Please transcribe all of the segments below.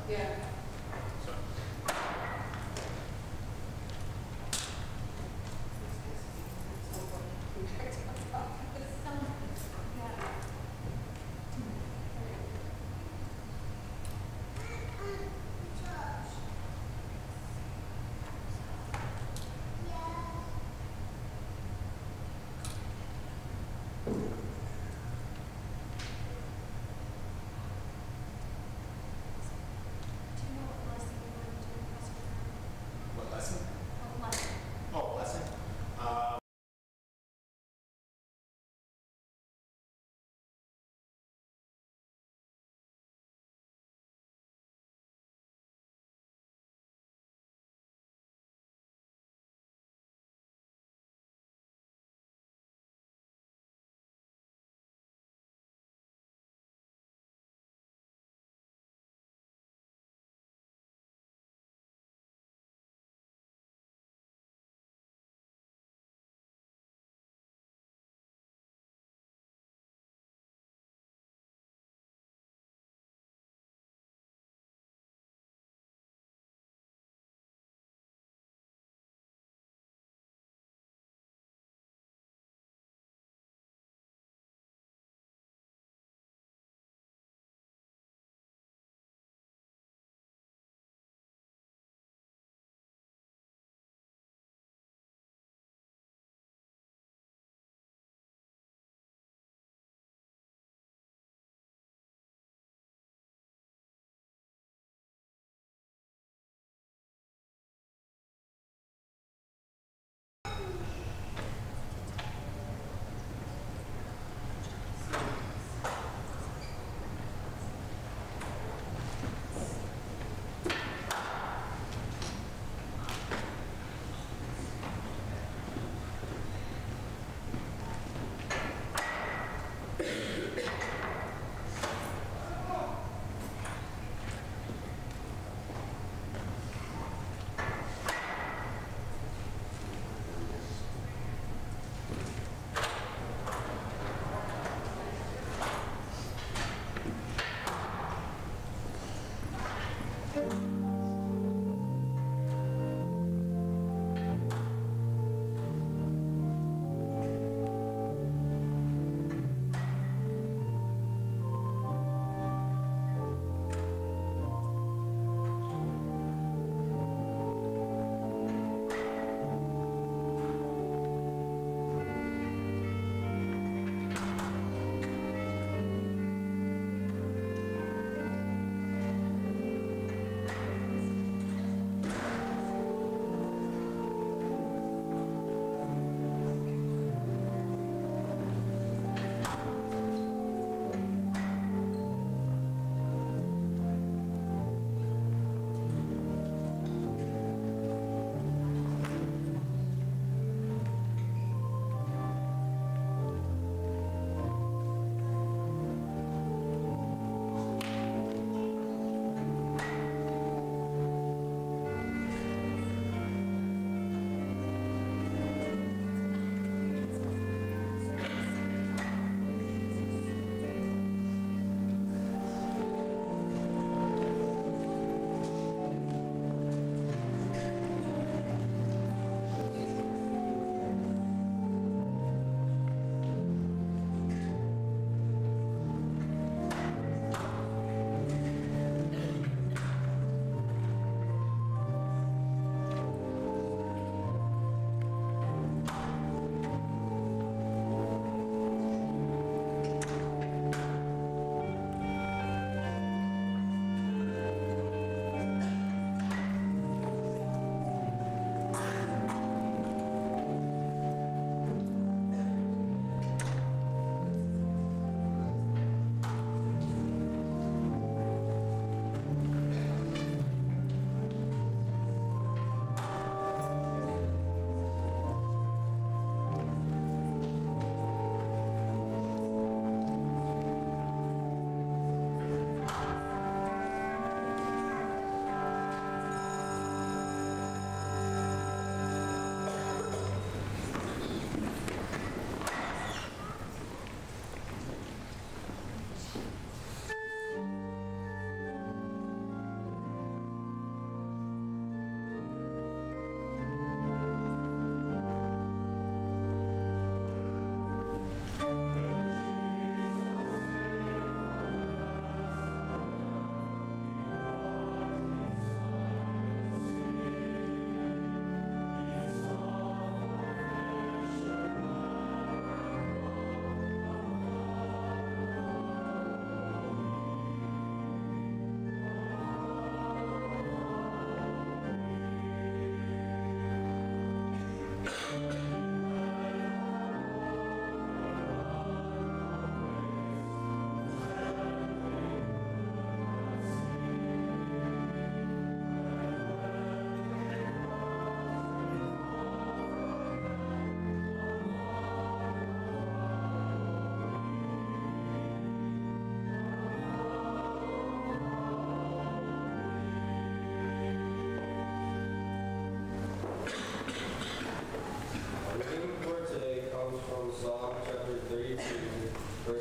Yeah. So. What lesson? Oh, lesson?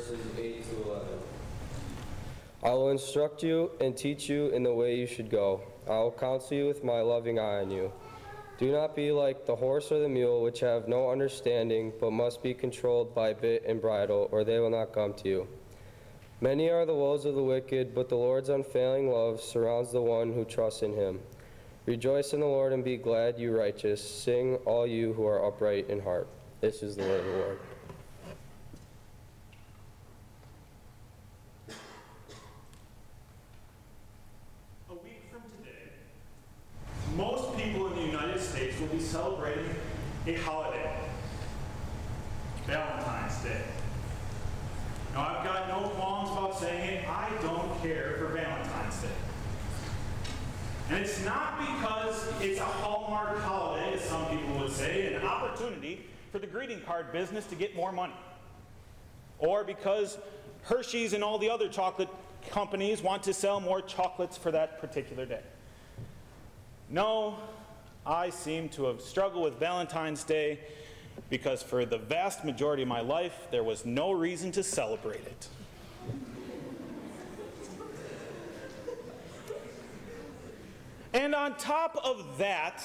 verses 8 to 11. I will instruct you and teach you in the way you should go. I will counsel you with my loving eye on you. Do not be like the horse or the mule, which have no understanding, but must be controlled by bit and bridle, or they will not come to you. Many are the woes of the wicked, but the Lord's unfailing love surrounds the one who trusts in him. Rejoice in the Lord and be glad, you righteous. Sing, all you who are upright in heart. This is the word of the Lord. A week from today, most people in the United States will be celebrating a holiday, Valentine's Day. Now, I've got no qualms about saying it. I don't care for Valentine's Day. And it's not because it's a Hallmark holiday, as some people would say, an opportunity for the greeting card business to get more money. Or because Hershey's and all the other chocolate companies want to sell more chocolates for that particular day. No, I seem to have struggled with Valentine's Day because for the vast majority of my life, there was no reason to celebrate it. And on top of that,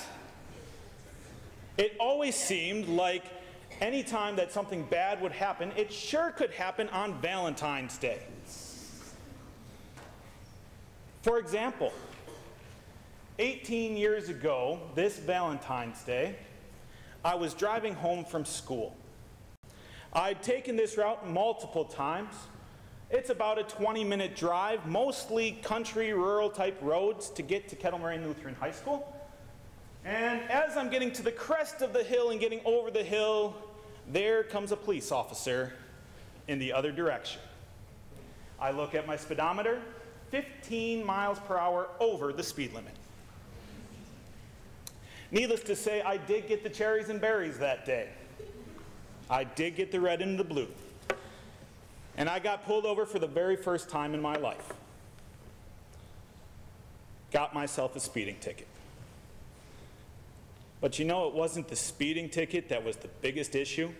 it always seemed like any time that something bad would happen, it sure could happen on Valentine's Day. For example, 18 years ago, this Valentine's Day, I was driving home from school. I'd taken this route multiple times. It's about a 20-minute drive, mostly country, rural type roads to get to Kettle Moraine Lutheran High School. And as I'm getting to the crest of the hill and getting over the hill, there comes a police officer in the other direction. I look at my speedometer, 15 miles per hour over the speed limit. Needless to say, I did get the cherries and berries that day. I did get the red and the blue. And I got pulled over for the very first time in my life. Got myself a speeding ticket. But you know, it wasn't the speeding ticket that was the biggest issue.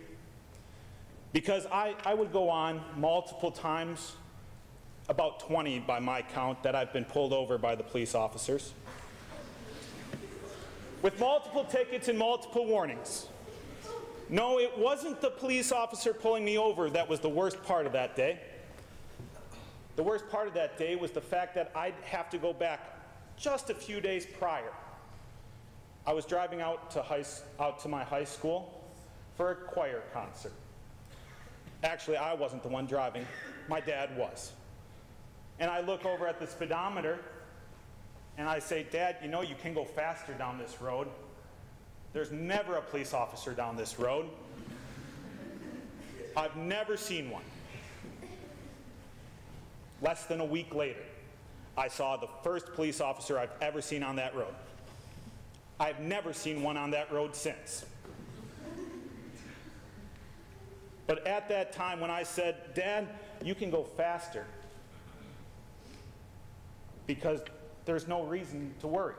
Because I would go on multiple times, about 20 by my count, that I've been pulled over by the police officers. With multiple tickets and multiple warnings. No, it wasn't the police officer pulling me over that was the worst part of that day. The worst part of that day was the fact that I'd have to go back just a few days prior. I was driving out to my high school for a choir concert. Actually, I wasn't the one driving. My dad was. And I look over at the speedometer and I say, Dad, you know you can go faster down this road. There's never a police officer down this road. I've never seen one. Less than a week later, I saw the first police officer I've ever seen on that road. I've never seen one on that road since. But at that time when I said, Dad, you can go faster because there's no reason to worry.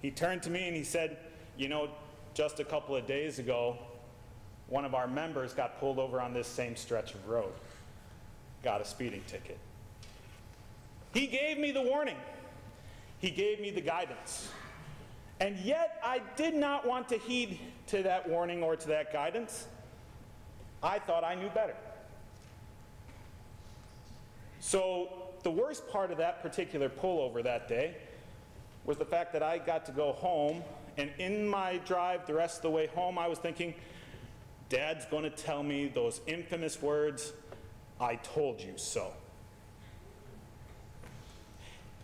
He turned to me and he said, you know, just a couple of days ago, one of our members got pulled over on this same stretch of road. Got a speeding ticket. He gave me the warning. He gave me the guidance. And yet I did not want to heed to that warning or to that guidance. I thought I knew better. So the worst part of that particular pullover that day was the fact that I got to go home, and in my drive the rest of the way home, I was thinking, Dad's going to tell me those infamous words, I told you so.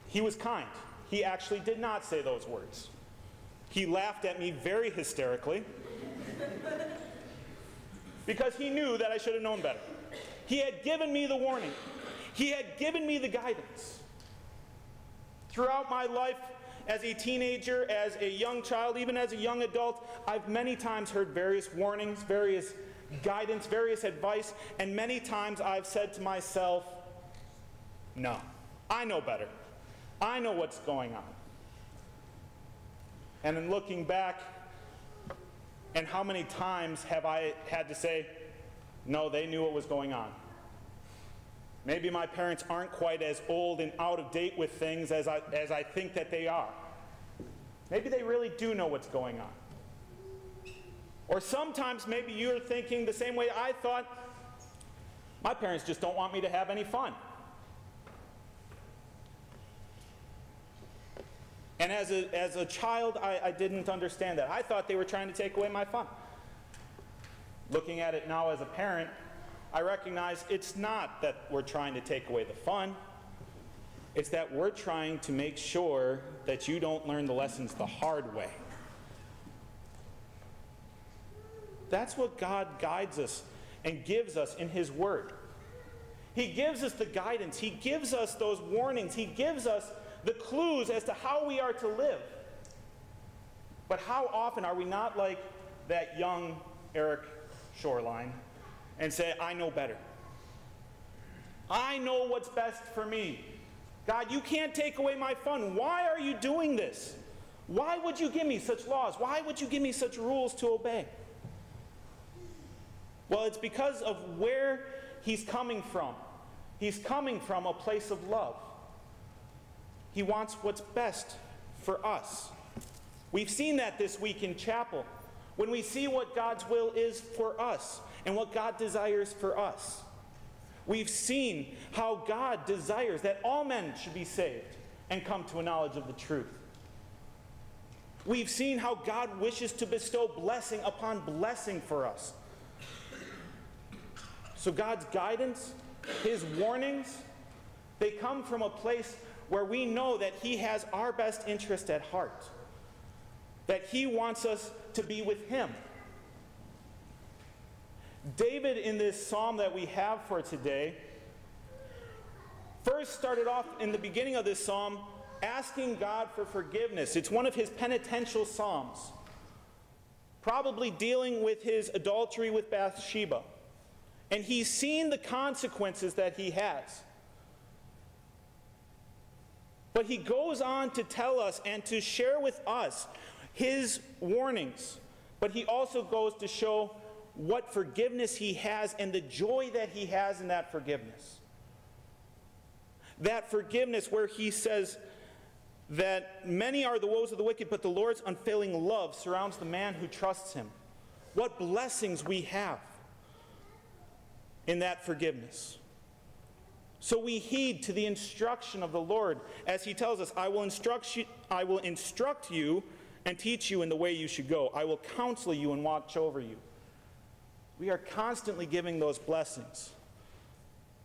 He was kind. He actually did not say those words. He laughed at me very hysterically because he knew that I should have known better. He had given me the warning. He had given me the guidance. Throughout my life, as a teenager, as a young child, even as a young adult, I've many times heard various warnings, various guidance, various advice, and many times I've said to myself, no, I know better. I know what's going on. And in looking back, and how many times have I had to say, No, they knew what was going on. Maybe my parents aren't quite as old and out of date with things as I think that they are. Maybe they really do know what's going on. Or sometimes maybe you're thinking the same way I thought, my parents just don't want me to have any fun. And as a child, I didn't understand that. I thought they were trying to take away my fun. Looking at it now as a parent, I recognize it's not that we're trying to take away the fun. It's that we're trying to make sure that you don't learn the lessons the hard way. That's what God guides us and gives us in His Word. He gives us the guidance. He gives us those warnings. He gives us the clues as to how we are to live. But how often are we not like that young Eric Shoreline and say, I know better. I know what's best for me. God, you can't take away my fun. Why are you doing this? Why would you give me such laws? Why would you give me such rules to obey? Well, it's because of where He's coming from. He's coming from a place of love. He wants what's best for us. We've seen that this week in chapel, when we see what God's will is for us and what God desires for us. We've seen how God desires that all men should be saved and come to a knowledge of the truth. We've seen how God wishes to bestow blessing upon blessing for us. So God's guidance, His warnings, they come from a place where we know that He has our best interest at heart, that He wants us to be with Him. David, in this psalm that we have for today, first started off in the beginning of this psalm asking God for forgiveness. It's one of his penitential psalms, probably dealing with his adultery with Bathsheba. And he's seen the consequences that he has. But he goes on to tell us and to share with us his warnings. But he also goes to show what forgiveness he has and the joy that he has in that forgiveness. That forgiveness where he says that many are the woes of the wicked, but the Lord's unfailing love surrounds the man who trusts Him. What blessings we have in that forgiveness. So we heed to the instruction of the Lord as He tells us, I will instruct you and teach you in the way you should go. I will counsel you and watch over you. We are constantly giving those blessings.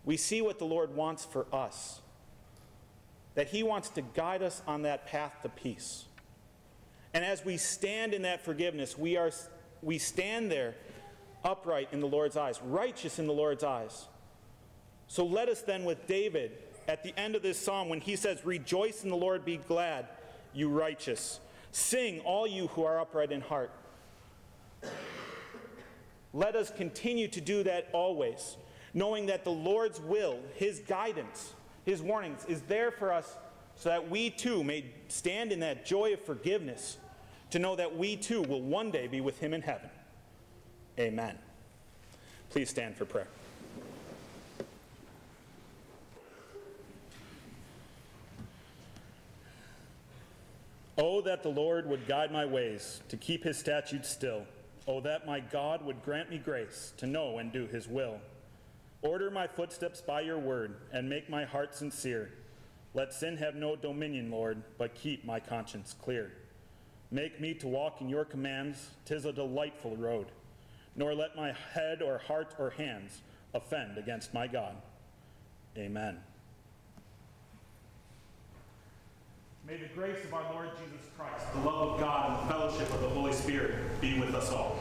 We see what the Lord wants for us, that He wants to guide us on that path to peace. And as we stand in that forgiveness, we stand there upright in the Lord's eyes, righteous in the Lord's eyes. So let us then, with David, at the end of this psalm, when he says, rejoice in the Lord, be glad, you righteous. Sing, all you who are upright in heart. Let us continue to do that always, knowing that the Lord's will, His guidance, His warnings is there for us so that we too may stand in that joy of forgiveness, to know that we too will one day be with Him in heaven. Amen. Please stand for prayer. Oh, that the Lord would guide my ways, to keep His statutes still. Oh, that my God would grant me grace to know and do His will. Order my footsteps by your word, and make my heart sincere. Let sin have no dominion, Lord, but keep my conscience clear. Make me to walk in your commands, 'tis a delightful road. Nor let my head or heart or hands offend against my God. Amen. May the grace of our Lord Jesus Christ, the love of God, and the fellowship of the Holy Spirit be with us all.